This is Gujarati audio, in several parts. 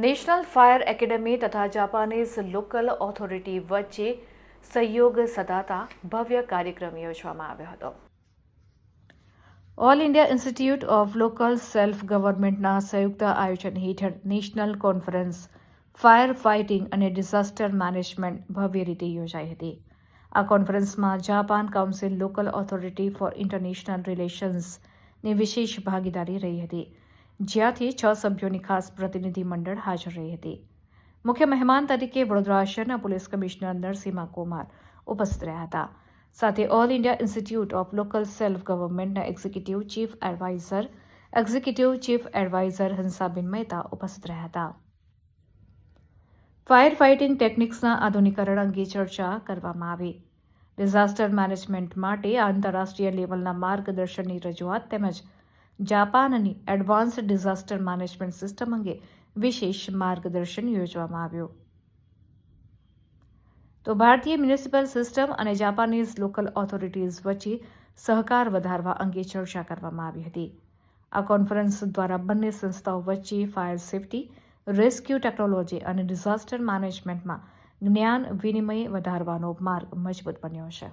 નેશનલ ફાયર એકેડમી તથા જાપાનીઝ લોકલ ઓથોરિટી વચ્ચે સહયોગ સધાતા ભવ્ય કાર્યક્રમ યોજવામાં આવ્યો હતો. All India institute of local self ગવર્મેન્ટના સંયુક્ત આયોજન હેઠળ નેશનલ કોન્ફરન્સ ફાયર ફાઇટિંગ અને ડિઝાસ્ટર મેનેજમેન્ટ ભવ્ય રીતે યોજાઈ હતી. આ કોન્ફરન્સમાં Japan council local authority for international રિલેશન્સની વિશેષ ભાગીદારી રહી હતી, જ્યાંથી 6 સભ્યોની ખાસ પ્રતિનિધિ મંડળ હાજર રહી હતી. મુખ્ય મહેમાન તરીકે વડોદરા શહેરના પોલીસ કમિશનર નરસિંહા કુમાર ઉપસ્થિત રહ્યા હતા. સાથે all India institute of local self ગવર્મેન્ટના executive chief adviser Hansaben Mehta ઉપસ્થિત રહ્યા હતા. ફાયર ફાઇટિંગ ટેકનિક્સના આધુનિકરણ અંગે ચર્ચા કરવામાં આવી. ડિઝાસ્ટર મેનેજમેન્ટ માટે આંતરરાષ્ટ્રીય લેવલના માર્ગદર્શનની રજૂઆત તેમજ જાપાનની એડવાન્સ્ડ ડિઝાસ્ટર મેનેજમેન્ટ સિસ્ટમ અંગે વિશેષ માર્ગદર્શન યોજવામાં આવ્યું. તો ભારતીય મ્યુનિસિપલ સિસ્ટમ અને જાપાનીઝ લોકલ ઓથોરિટીઝ વચ્ચે સહકાર વધારવા અંગે ચર્ચા કરવામાં આવી હતી. આ કોન્ફરન્સ દ્વારા બંને સંસ્થાઓ વચ્ચે ફાયર સેફટી, રેસ્ક્યુ ટેકનોલોજી અને ડિઝાસ્ટર મેનેજમેન્ટમાં જ્ઞાન વિનિમય વધારવાનો માર્ગ મજબૂત બન્યો છે.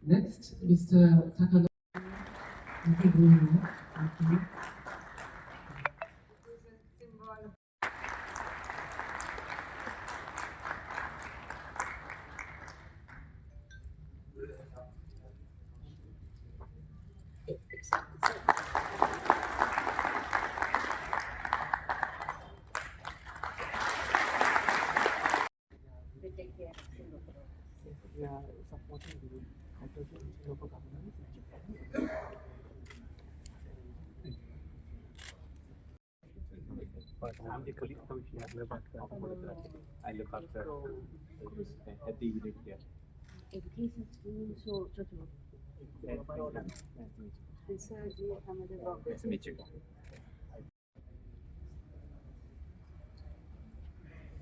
Next, Mr. Takada. We are supporting the hydrogen local governments. I'm the police commissioner I look after at the unit here. Education school, so Nice to meet you.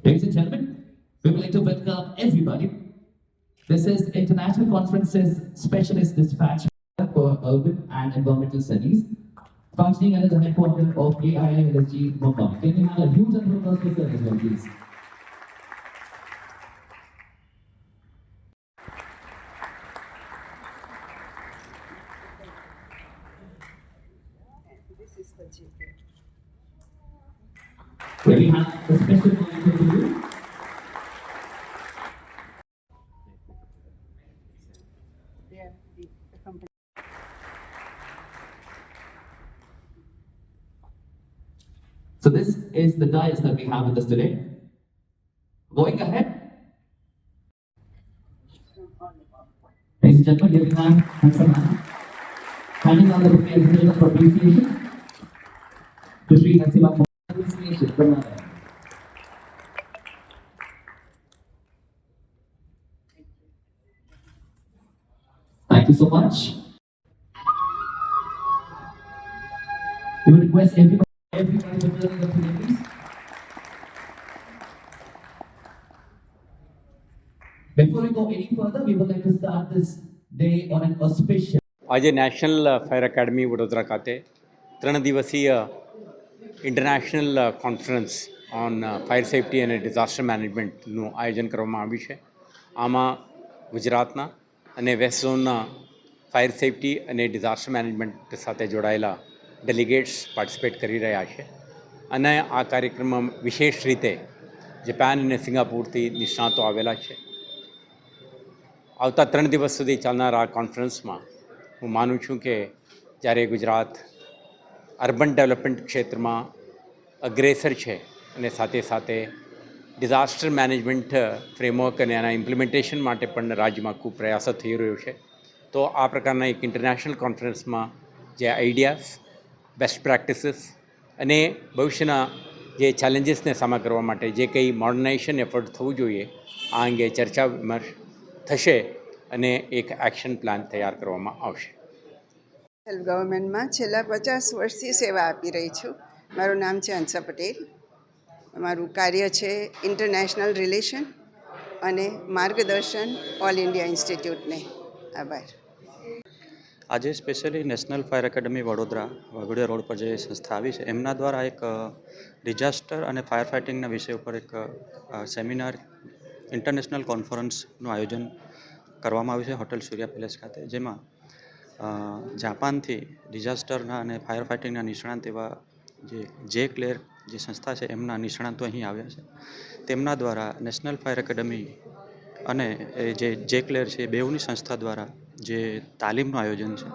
Ladies and gentlemen, we would like to welcome everybody. This is International Conferences Specialist Dispatch for Urban and Environmental Studies, functioning under the headquarters of AIILSG Mumbai. Can we have a huge round of applause for sir as well, please? this is the chicken. We have a special comment for you. They are the company. So this is the dice that we have with us today. Going ahead, ladies and gentlemen, here we have Hansamana handing on the bouquet of appreciation to Sri Narasimha Appreciation from Nara. Thank you so much. We will request everybody to join the please. Before we go any further, we would like to start this day on an auspicious. આજે નેશનલ ફાયર એકેડમી વડોદરા ખાતે 3 દિવસીય international conference on fire safety અને ડિઝાસ્ટર મેનેજમેન્ટનું આયોજન કરવામાં આવ્યું છે. આમાં ગુજરાતના અને વેસ્ટ ઝોનના ફાયર સેફટી અને ડિઝાસ્ટર મેનેજમેન્ટ સાથે જોડાયેલા ડેલિગેટ્સ પાર્ટિસિપેટ કરી રહ્યા છે. અને આ કાર્યક્રમમાં વિશેષ રીતે જાપાન અને સિંગાપુરથી નિષ્ણાતો આવેલા છે. આવતા 3 દિવસ સુધી ચાલનાર આ કોન્ફરન્સમાં હું માનું છું કે જ્યારે ગુજરાત અર્બન ડેવલપમેન્ટ ક્ષેત્રમાં અગ્રેસર છે અને સાથે સાથે ડિઝાસ્ટર મેનેજમેન્ટ ફ્રેમવર્ક અને એના ઇમ્પ્લિમેન્ટેશન માટે પણ રાજ્યમાં ખૂબ પ્રયાસો થઈ રહ્યો છે. તો આ પ્રકારના એક ઇન્ટરનેશનલ કોન્ફરન્સમાં જે આઈડિયાઝ બેસ્ટ પ્રેક્ટિસીસ અને ભવિષ્યના જે ચેલેન્જીસને સામા કરવા માટે જે કંઈ મોડર્નાઇઝેશન એફર્ટ થવું જોઈએ આ અંગે ચર્ચા વિમર્શ થશે અને એક એક્શન પ્લાન તૈયાર કરવામાં આવશે. સેલ્ફ ગવર્મેન્ટમાં છેલ્લા 50 વર્ષથી સેવા આપી રહી છું. મારું નામ છે હંસા પટેલ. મારું કાર્ય છે ઇન્ટરનેશનલ રિલેશન અને માર્ગદર્શન ઓલ ઇન્ડિયા ઇન્સ્ટિટ્યૂટને. આભાર. આજે specially national fire academy Vadodara Waghodia road પર જે સંસ્થા આવી છે એમના દ્વારા એક ડિઝાસ્ટર અને ફાયર ફાઇટિંગના વિષય ઉપર એક સેમિનાર ઇન્ટરનેશનલ કોન્ફરન્સનું આયોજન કરવામાં આવ્યું છે હોટેલ સૂર્યા પેલેસ ખાતે, જેમાં જાપાનથી ડિઝાસ્ટરના અને ફાયર ફાઇટિંગના નિષ્ણાંત એવા જે ક્લેર જે સંસ્થા છે એમના નિષ્ણાંતો અહીં આવ્યા છે. તેમના દ્વારા નેશનલ ફાયર એકેડમી અને જે ક્લેર છે બેઉની સંસ્થા દ્વારા જે તાલીમનું આયોજન છે.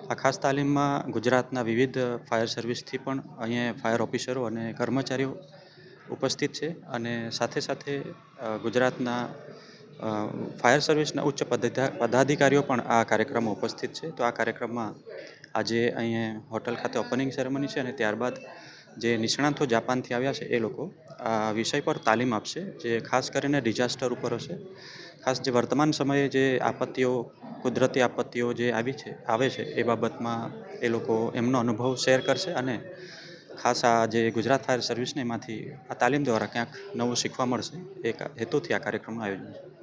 આ ખાસ તાલીમમાં ગુજરાતના વિવિધ ફાયર સર્વિસથી પણ અહીંયા ફાયર ઓફિસરો અને કર્મચારીઓ ઉપસ્થિત છે અને સાથે સાથે ગુજરાતના ફાયર સર્વિસના ઉચ્ચ પદાધિકારીઓ પણ આ કાર્યક્રમમાં ઉપસ્થિત છે. તો આ કાર્યક્રમમાં આજે અહીંયા હોટલ ખાતે ઓપનિંગ સેરેમની છે અને ત્યારબાદ જે નિષ્ણાંતો જાપાનથી આવ્યા છે એ લોકો આ વિષય પર તાલીમ આપશે, જે ખાસ કરીને ડિઝાસ્ટર ઉપર હશે. ખાસ જે વર્તમાન સમયે જે આપત્તિઓ, કુદરતી આપત્તિઓ જે આવે છે એ બાબતમાં એ લોકો એમનો અનુભવ શેર કરશે અને ખાસ આ જે ગુજરાત ફાયર સર્વિસને એમાંથી આ તાલીમ દ્વારા ક્યાંક નવું શીખવા મળશે એ હેતુથી આ કાર્યક્રમનું આયોજન છે.